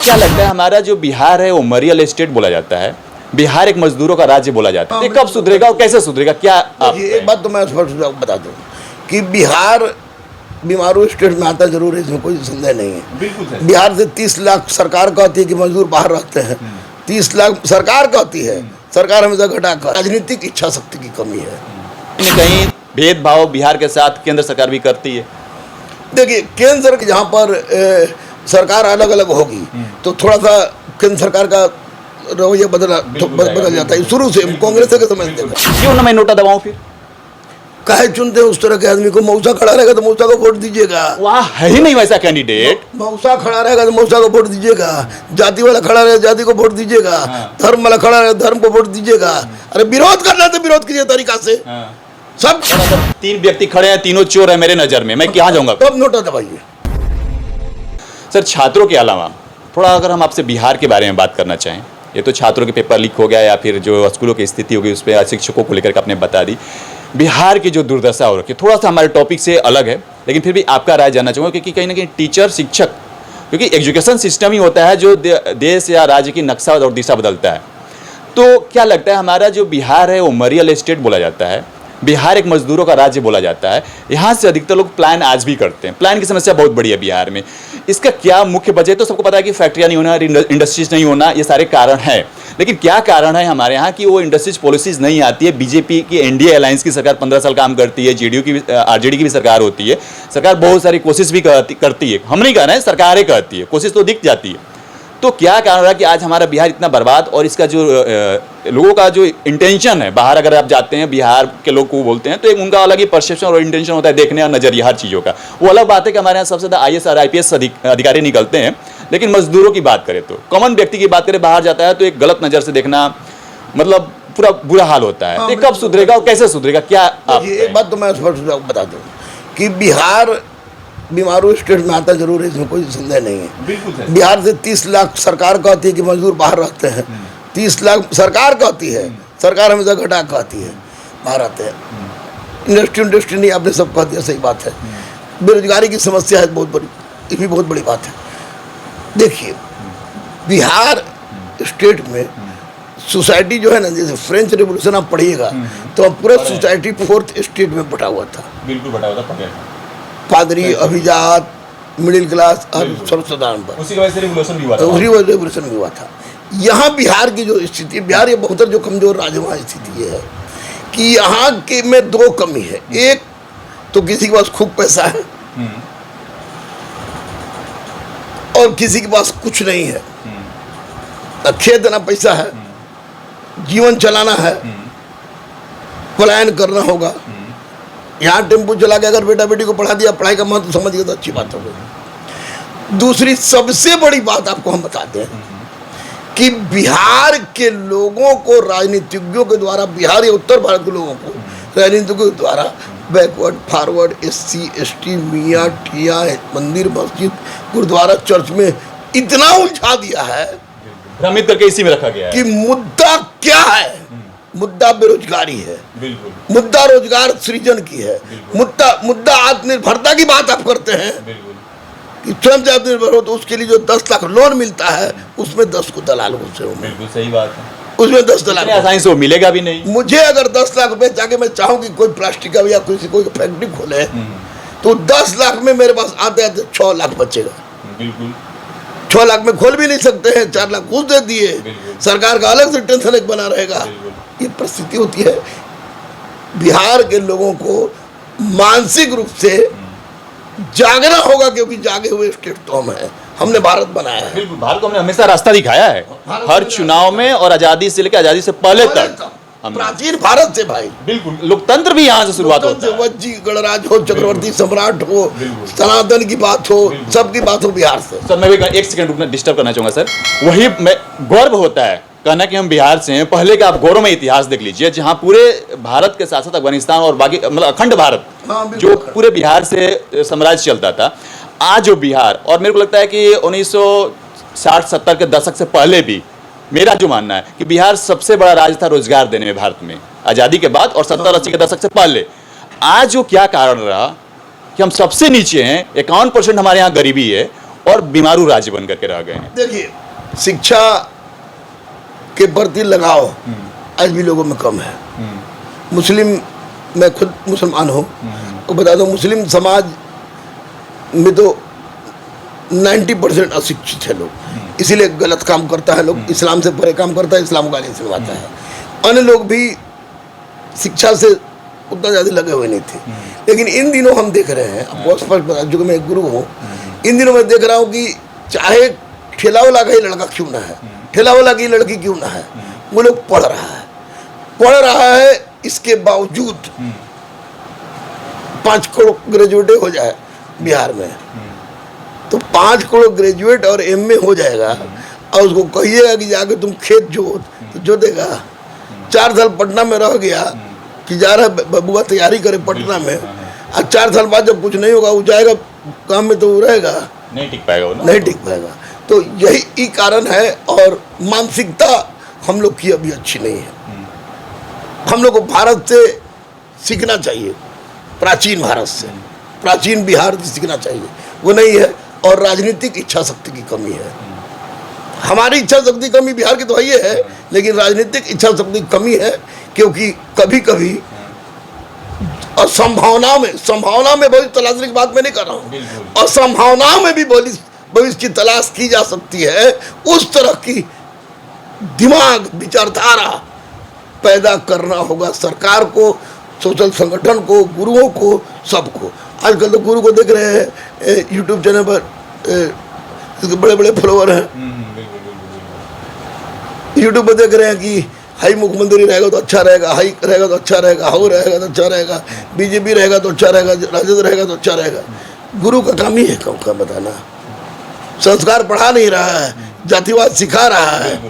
क्या लगता है हमारा जो बिहार है वो मरियल स्टेट बोला जाता है, बिहार एक मजदूरों का राज्य बोला जाता है। ये कब सुधरेगा और कैसे सुधरेगा? क्या आप एक बात तो मैं स्पष्ट बता दूं कि बिहार बीमारू स्टेट में आता जरूर है, इसमें कोई संदेह नहीं है। बिल्कुल बिहार से 30 लाख सरकार कहती है कि मजदूर बाहर रहते हैं, 30 लाख सरकार कहती है। सरकार हमेशा घटाकर राजनीतिक इच्छा शक्ति की कमी है। कहीं न कहीं भेदभाव बिहार के साथ केंद्र सरकार भी करती है। देखिए केंद्र सरकार जहाँ पर सरकार अलग अलग होगी तो थोड़ा सा केंद्र सरकार का रवैया बदल जाता है। शुरू से कांग्रेस के समझ क्यों ना मैं नोटा दबाऊं? फिर काहे चुनते हैं उस तरह के आदमी को? मौसा खड़ा रहेगा तो मौसा को वोट दीजिएगा। वहाँ है ही नहीं वैसा कैंडिडेट। मौसा खड़ा रहेगा तो मौसा को वोट दीजिएगा, जाति वाला खड़ा रहेगा जाति को वोट दीजिएगा, धर्म वाला खड़ा रहेगा धर्म को वोट दीजिएगा। अरे विरोध करना तो विरोध कीजिए तरीका से। सब 3 व्यक्ति खड़े हैं, तीनों चोर है मेरे नजर में, मैं कहाँ जाऊंगा? तब नोटा दबाइए। सर छात्रों के अलावा थोड़ा अगर हम आपसे बिहार के बारे में बात करना चाहें, ये तो छात्रों के पेपर लीक हो गया या फिर जो स्कूलों की स्थिति होगी उस पर शिक्षकों को लेकर के आपने बता दी। बिहार की जो दुर्दशा हो रखी है थोड़ा सा हमारे टॉपिक से अलग है, लेकिन फिर भी आपका राय जानना चाहूँगा क्योंकि कहीं ना कहीं टीचर शिक्षक, क्योंकि एजुकेशन सिस्टम ही होता है जो देश या राज्य की नक्शा और दिशा बदलता है। तो क्या लगता है हमारा जो बिहार है वो मरियल स्टेट बोला जाता है, बिहार एक मजदूरों का राज्य बोला जाता है। यहाँ से अधिकतर लोग प्लान आज भी करते हैं। प्लान की समस्या बहुत बड़ी है बिहार में। इसका क्या मुख्य वजह? तो सबको पता है कि फैक्ट्रियाँ नहीं होना, इंडस्ट्रीज नहीं होना, ये सारे कारण हैं। लेकिन क्या कारण है हमारे यहाँ कि वो इंडस्ट्रीज पॉलिसीज नहीं आती है? बीजेपी की एनडीए अलायंस की सरकार 15 साल काम करती है, जेडीयू की आरजेडी की भी सरकार होती है। सरकार बहुत सारी कोशिश भी करती है, हम नहीं कह रहे हैं, सरकारें करती है, कोशिश तो दिख जाती है। तो क्या कारण रहा कि आज हमारा बिहार इतना बर्बाद? और इसका जो लोगों का जो इंटेंशन है, बाहर अगर आप जाते हैं बिहार के लोग को बोलते हैं तो एक उनका अलग ही परसेप्शन और इंटेंशन होता है, देखने का नजरिया हर चीज़ों का। वो अलग बात है कि हमारे यहाँ सबसे ज़्यादा आईएएस और आईपीएस अधिकारी निकलते हैं, लेकिन मजदूरों की बात करें तो, कॉमन व्यक्ति की बात करें, बाहर जाता है तो एक गलत नज़र से देखना, मतलब पूरा बुरा हाल होता है। ये कब सुधरेगा और कैसे सुधरेगा? क्या एक बात तो मैं स्पष्ट बता दूं कि बिहार बीमारू स्टेट में आता जरूर है, इसमें कोई संदेह नहीं है। बिहार से 30 लाख सरकार कहती है कि मजदूर बाहर रहते हैं, 30 लाख सरकार कहती है। सरकार हमेशा घटा कहती है बाहर आते हैं। इंडस्ट्री नहीं, आपने सब कह दिया, सही बात है। बेरोजगारी की समस्या है बहुत बड़ी, ये भी बहुत बड़ी बात है। देखिए बिहार स्टेट में सोसाइटी जो है ना, जैसे फ्रेंच रेवोल्यूशन आप पढ़िएगा तो अब पूरा सोसाइटी 4th स्टेट में बटा हुआ था। बिल्कुल बटा हुआ था, पादरी, अभिजात, मिडिल क्लास और सर्वसाधारण पर। उसी की वजह से रिवोल्यूशन भी हुआ था। रिवोल्यूशन भी हुआ था। यहाँ बिहार की जो स्थिति, बिहार ये बहुत जो कमजोर राज्य, वहाँ स्थिति ये है कि यहाँ के में 2 कमी है। एक तो किसी के पास खूब पैसा है और किसी के पास कुछ नहीं है, ना खेत ना पैसा है, जीवन चलाना है, पलायन करना होगा। यहाँ टेम्पो चला के अगर बेटा बेटी को पढ़ा दिया, पढ़ाई का महत्व समझ गया तो अच्छी बात हो गई। दूसरी सबसे बड़ी बात आपको हम बताते हैं कि बिहार के लोगों को राजनीतिज्ञों के द्वारा, बिहार या उत्तर भारत के लोगों को राजनीतिज्ञों के द्वारा बैकवर्ड, फॉरवर्ड, SC ST, मियाँ टिया, मंदिर, मस्जिद, गुरुद्वारा, चर्च में इतना उलझा दिया है, भ्रमित करके इसी में रखा गया है कि मुद्दा क्या है? मुद्दा बेरोजगारी है, मुद्दा रोजगार सृजन की है, मुद्दा आत्मनिर्भरता की बात आप करते हैं कि स्वयं से आत्मनिर्भर हो, तो उसके लिए जो 10 लाख लोन मिलता है उसमें 10 को दलाल घुसे हो। बिल्कुल सही बात है, उसमें 10 दलाल आसानी से वो मिलेगा भी नहीं। मुझे अगर 10 लाख रुपए जाके मैं चाहूँ कि कोई प्लास्टिक का या कोई फैक्ट्री खोले तो 10 लाख में मेरे पास आते आते 6 लाख बचेगा। बिल्कुल 6 लाख में खोल भी नहीं सकते हैं, 4 लाख घूस दे दिए, सरकार का अलग से टेंशन एक बना रहेगा। ये परिस्थिति होती है। बिहार के लोगों को मानसिक रूप से जागना होगा, क्योंकि जागे हुए स्टेट तो हम हैं, हमने भारत बनाया है। बिल्कुल, भारत को हमने हमेशा रास्ता दिखाया है, हर चुनाव में और आज़ादी से लेकर आज़ादी से पहले तक। प्राचीन भारत से भाई, बिल्कुल लोकतंत्र भी यहाँ से शुरुआत होता है। वज्जी गणराज हो, चक्रवर्ती सम्राट हो, सनातन की बात हो, सबकी बात हो बिहार से। सर मैं भी 1 सेकंड रुकना, डिस्टर्ब करना चाहूँगा सर। वही मैं गर्व होता है कहना कि हम बिहार से हैं। पहले का आप गौरव में इतिहास देख लीजिए, जहाँ पूरे भारत के साथ साथ अफगानिस्तान और बाकी मतलब अखंड भारत जो पूरे बिहार से साम्राज्य चलता था, आज जो बिहार, और मेरे को लगता है कि 1960-70 के दशक से पहले भी मेरा जो मानना है कि बिहार सबसे बड़ा राज्य था रोजगार देने में भारत में, आज़ादी के बाद और 70-80 के दशक से पहले। आज जो क्या कारण रहा कि हम सबसे नीचे हैं, 51% हमारे यहाँ गरीबी है और बीमारू राज्य बन करके रह गए हैं। देखिए, शिक्षा के प्रति लगाव आज भी लोगों में कम है। मुस्लिम, मैं खुद मुसलमान हूँ, तो बता दो मुस्लिम समाज में तो 90% अशिक्षित है लोग, इसीलिए गलत काम करता है लोग, इस्लाम से परे काम करता है, इस्लाम गाली सुनवाता है। अन्य लोग भी शिक्षा से उतना ज़्यादा लगे हुए नहीं थे, लेकिन इन दिनों हम देख रहे हैं, आपको स्पष्ट बता, जो कि मैं एक गुरु हूँ, इन दिनों मैं देख रहा हूँ कि चाहे ठेला वाला का ही लड़का क्यों ना है, ठेला वाला की लड़की क्यों ना है, वो लोग पढ़ रहा है, इसके बावजूद 5 करोड़ ग्रेजुएट हो जाए बिहार में, तो 5 करोड़ ग्रेजुएट और एमए हो जाएगा, और उसको कहिएगा कि जाके तुम खेत जोत, तो जोतेगा। 4 साल पटना में रह गया कि जा रहा बबुआ तैयारी करे पटना में, और 4 साल बाद जब कुछ नहीं होगा वो जाएगा काम में, तो वो रहेगा नहीं टिक पाएगा वो ना। नहीं टिक पाएगा। तो यही कारण है, और मानसिकता हम लोग की अभी अच्छी नहीं है। हम लोग को भारत से सीखना चाहिए, प्राचीन भारत से, प्राचीन बिहार से सीखना चाहिए, वो नहीं है। और राजनीतिक इच्छा शक्ति की कमी है। हमारी इच्छा शक्ति कमी बिहार की तो है, लेकिन राजनीतिक इच्छा शक्ति कमी है, क्योंकि कभी कभी और संभावना में भविष्य तलाशने की बात मैं नहीं कर रहा हूँ, और संभावना में भी भविष्य की तलाश की जा सकती है। उस तरह की दिमाग, विचारधारा पैदा करना होगा सरकार को, सोशल संगठन को, गुरुओं को, सबको। आजकल तो गुरु को देख रहे हैं यूट्यूब चैनल पर, इसके बड़े बड़े फॉलोवर हैं, यूट्यूब पर देख रहे हैं कि हाई मुख्यमंत्री रहेगा तो अच्छा रहेगा, हाई रहेगा तो अच्छा रहेगा, हाउ रहेगा तो अच्छा रहेगा, बीजेपी रहेगा तो अच्छा रहेगा, राजद रहेगा तो अच्छा रहेगा। गुरु का काम ही है का बताना, संस्कार पढ़ा नहीं रहा है, जातिवाद सिखा रहा है,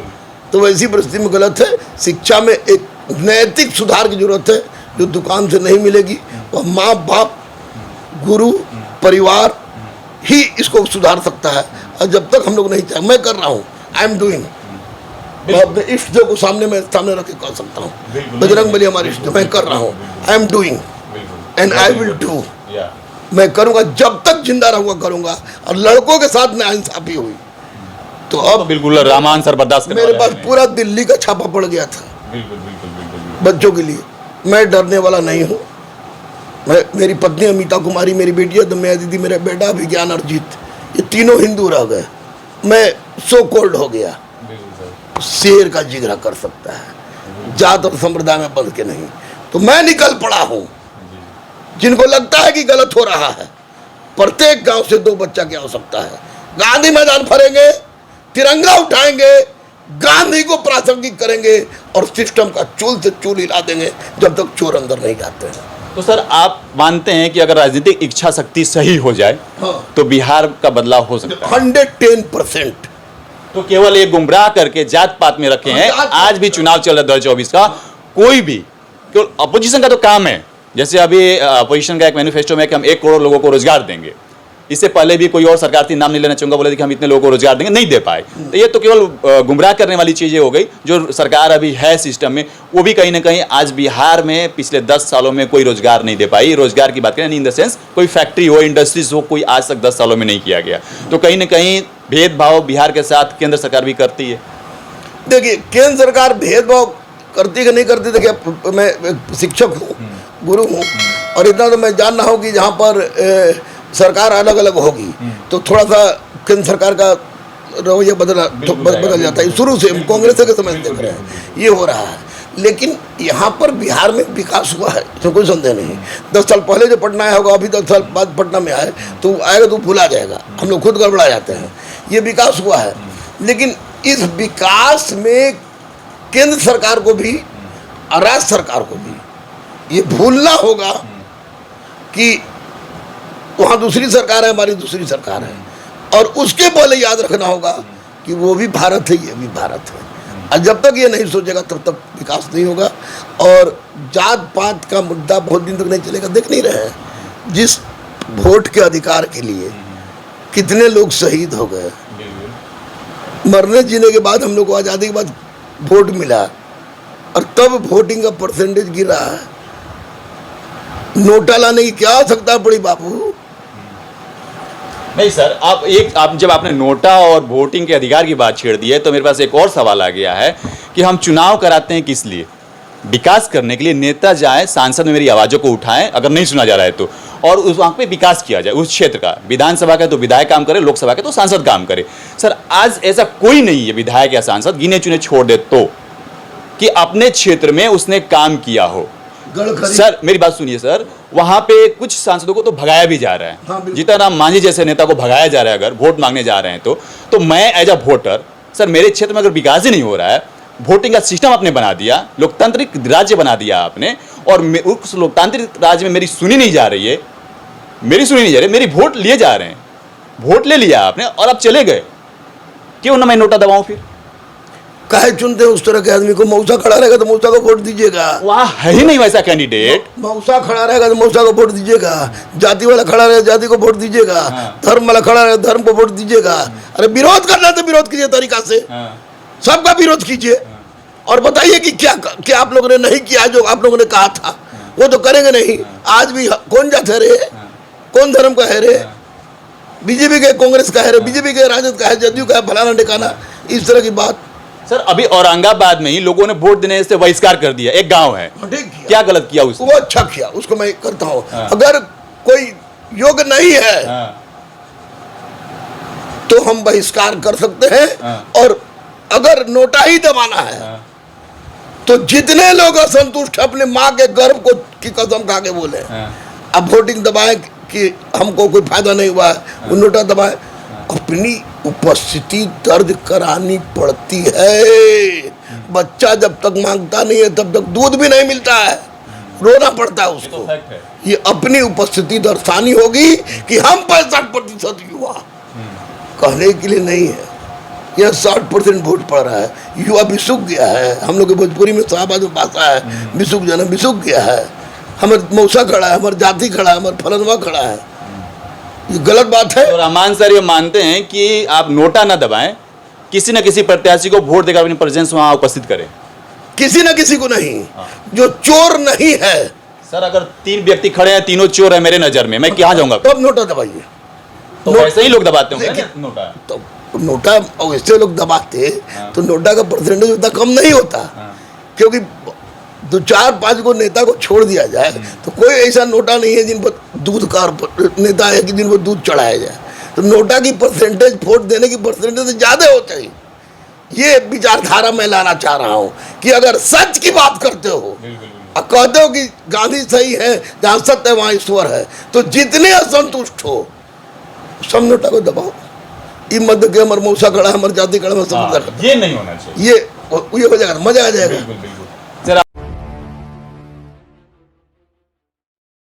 तो वैसी परिस्थिति में गलत है। शिक्षा में एक नैतिक सुधार की जरूरत है, जो दुकान से नहीं मिलेगी। और माँ बाप, गुरु, परिवार ही इसको सुधार सकता है। और जब तक हम लोग नहीं चाहे, मैं कर रहा हूँ, आई एम डूइंग, मैं अपने इष्ट देव को सामने रख के कर सकता हूँ, बजरंग बली हमारे इष्ट देव, मैं कर रहा हूँ, I am doing and I will do. मैं करूँगा, जब तक जिंदा रहूँगा करूँगा। और लड़कों के साथ नाइंसाफी हुई तो अब बिल्कुल रामान सर बर्दाश्त करने मेरे वाले पास हैं। पूरा दिल्ली का छापा पड़ गया था बिल्कुल बिल्कुल बिल्कुल बच्चों के लिए। मैं डरने वाला नहीं हूँ। मेरी पत्नी अमिता कुमारी, मेरी बेटी दमया दीदी, मेरा बेटा विज्ञान अर्जित, ये तीनों हिंदू रह गए। मैं सो कोल्ड हो गया। शेर का जिगरा कर सकता है, जात और संप्रदाय में बंध के नहीं। तो मैं निकल पड़ा हूँ। जिनको लगता है कि गलत हो रहा है, प्रत्येक गांव से 2 बच्चा की आवश्यकता है। गांधी मैदान फरेंगे, तिरंगा उठाएंगे, गांधी को प्रासंगिक करेंगे, और सिस्टम का चूल से चूल हिला देंगे जब तक चोर अंदर नहीं जाते हैं। तो सर, आप मानते हैं कि अगर राजनीतिक इच्छा शक्ति सही हो जाए, हाँ, तो बिहार का बदलाव हो सकता है? 110%। तो केवल ये गुमराह करके जात पात में रखे हैं। आज भी चुनाव चल रहा है 2024 का, कोई भी, केवल अपोजिशन का तो काम है। जैसे अभी अपोजिशन का एक मैनिफेस्टो में कि हम 1 करोड़ लोगों को रोजगार देंगे। इससे पहले भी कोई और सरकार थी, नाम नहीं लेना चाहूंगा, बोले कि हम इतने लोगों को रोजगार देंगे, नहीं दे पाए। तो ये तो केवल गुमराह करने वाली चीजें हो गई। जो सरकार अभी है सिस्टम में, वो भी कहीं ना कहीं आज बिहार में पिछले 10 सालों में कोई रोजगार नहीं दे पाई। रोजगार की बात करें इन द सेंस, कोई फैक्ट्री हो, इंडस्ट्रीज हो, कोई आज तक 10 सालों में नहीं किया गया। तो कहीं ना कहीं भेदभाव बिहार के साथ केंद्र सरकार भी करती है। देखिए, केंद्र सरकार भेदभाव करती कि नहीं करती, देखिए मैं शिक्षक हूँ, गुरु हूँ, और इतना तो मैं जान रहा हूँ कि जहाँ पर सरकार अलग अलग होगी तो थोड़ा सा केंद्र सरकार का रवैया बदल जाता है। शुरू से हम कांग्रेस के समय देख रहे हैं ये हो रहा है। लेकिन यहाँ पर बिहार में विकास हुआ है, इसमें कोई संदेह नहीं। 10 साल पहले जो पटना आया होगा, अभी 10 साल बाद पटना में आए तो आएगा तो भूला जाएगा। हम लोग खुद गड़बड़ा जाते हैं। ये विकास हुआ है, लेकिन इस विकास में केंद्र सरकार को भी और राज्य सरकार को भी ये भूलना होगा कि वहाँ दूसरी सरकार है, हमारी दूसरी सरकार है, और उसके पहले याद रखना होगा कि वो भी भारत है, ये भी भारत है। और जब तक ये नहीं सोचेगा तब तक विकास नहीं होगा। और जात पात का मुद्दा बहुत दिन तक नहीं चलेगा। देख नहीं रहे हैं जिस वोट के अधिकार के लिए कितने लोग शहीद हो गए। मरने जीने के बाद हम लोग को आज़ादी के बाद वोट मिला, और तब वोटिंग का परसेंटेज गिरा है। नोटा लाने की क्या आवश्यकता पड़ी बापू? नहीं सर, आप जब आपने नोटा और वोटिंग के अधिकार की बात छेड़ दी है तो मेरे पास एक और सवाल आ गया है कि हम चुनाव कराते हैं किस लिए? विकास करने के लिए। नेता जाए, सांसद में मेरी आवाज़ों को उठाएं अगर नहीं सुना जा रहा है तो, और उस वहाँ पे विकास किया जाए उस क्षेत्र का। विधानसभा का तो विधायक काम करे, लोकसभा के तो सांसद काम करे। सर आज ऐसा कोई नहीं है विधायक या सांसद, गिने चुने छोड़ दे तो, कि अपने क्षेत्र में उसने काम किया हो। सर मेरी बात सुनिए सर, वहां पे कुछ सांसदों को तो भगाया भी जा रहा है। हाँ, जीतनराम मांझी जैसे नेता को भगाया जा रहा है अगर वोट मांगने जा रहे हैं तो मैं एज अ वोटर, सर मेरे क्षेत्र में अगर विकास ही नहीं हो रहा है, वोटिंग का सिस्टम आपने बना दिया, लोकतांत्रिक राज्य बना दिया आपने, और उस लोकतांत्रिक राज्य में मेरी सुनी नहीं जा रही है, मेरी वोट लिए जा रहे हैं, वोट ले लिया आपने और आप चले गए, क्यों ना मैं नोटा दबाऊं? फिर काहे चुनते हैं उस तरह के आदमी को? मौसा खड़ा रहेगा तो मौसा को वोट दीजिएगा। वहां है ही नहीं वैसा कैंडिडेट। मौसा खड़ा रहेगा तो मौसा को वोट दीजिएगा, जाति वाला खड़ा रहेगा जाति को वोट दीजिएगा, धर्म वाला खड़ा रहेगा धर्म को वोट दीजिएगा। अरे विरोध करना है तो विरोध कीजिए तरीका से, सबका विरोध कीजिए और बताइए कि क्या आप लोगों ने नहीं किया जो आप लोगों ने कहा था, वो तो करेंगे नहीं। आज भी कौन जात है रे, कौन धर्म का है रे? बीजेपी के, कांग्रेस का है रे, बीजेपी के, राजद का है, जदयू का है, फलाना ठिकाना, इस तरह की बात। सर अभी औरंगाबाद में ही लोगों ने वोट देने से बहिष्कार कर दिया, एक गांव है, क्या गलत किया उसने? वो अच्छा किया, उसको मैं करता हूँ। अगर कोई योग्य नहीं है तो हम बहिष्कार कर सकते हैं, और अगर नोटा ही दबाना है तो जितने लोग असंतुष्ट अपने माँ के गर्भ को की कसम खा के बोले अब वोटिंग दबाए कि हमको कोई फायदा नहीं हुआ है, वो नोटा दबाए, अपनी उपस्थिति दर्ज करानी पड़ती है। बच्चा जब तक मांगता नहीं है तब तक दूध भी नहीं मिलता है, रोना पड़ता है उसको। ये अपनी उपस्थिति दर्शानी होगी कि हम 65% युवा, कहने के लिए नहीं है। यह 60% वोट पड़ रहा है, युवा बिसुक गया है। हम लोग के भोजपुरी में शाहबाज में भाषा है, बिसुक जाना, बिसुक गया है। हमारे मौसा खड़ा है, हमारी जाति खड़ा है, हमारा फलनवा खड़ा है, ये गलत बात है। और रहमान सर ये मानते हैं कि आप नोटा ना दबाएं, किसी न किसी प्रत्याशी को वोट देकर अपनी प्रेजेंस वहां उपस्थित करें। किसी न किसी को नहीं, जो चोर नहीं है। सर अगर 3 व्यक्ति खड़े हैं, तीनों चोर है मेरे नजर में, मैं क्या जाऊंगा? तब नोटा दबाइए। तो वैसे ही लोग दबाते होंगे नोटा। तो नोटा वैसे लोग दबाते तो नोटा का परसेंटेज उतना कम नहीं होता, क्योंकि 2-4-5 को नेता को छोड़ दिया जाए तो कोई ऐसा नोटा नहीं है जिन पर दूध का नेता है कि जिन पर दूध चढ़ाया जाए। तो नोटा की परसेंटेज, वोट देने की परसेंटेज ज़्यादा हो चाहिए। ये विचारधारा मैं लाना चाह रहा हूँ कि अगर सच की बात करते हो और कहते हो कि गांधी सही है, जहाँ सत्य है वहाँ ईश्वर है, तो जितने असंतुष्ट हो सब नोटा को दबाओ। ये मध्य के हमारे मौसा खड़ा है, हमारे जाति खड़ा है, ये नहीं होना चाहिए। ये हो जाएगा, मजा आ जाएगा। बिल्कुल बिल्कुल।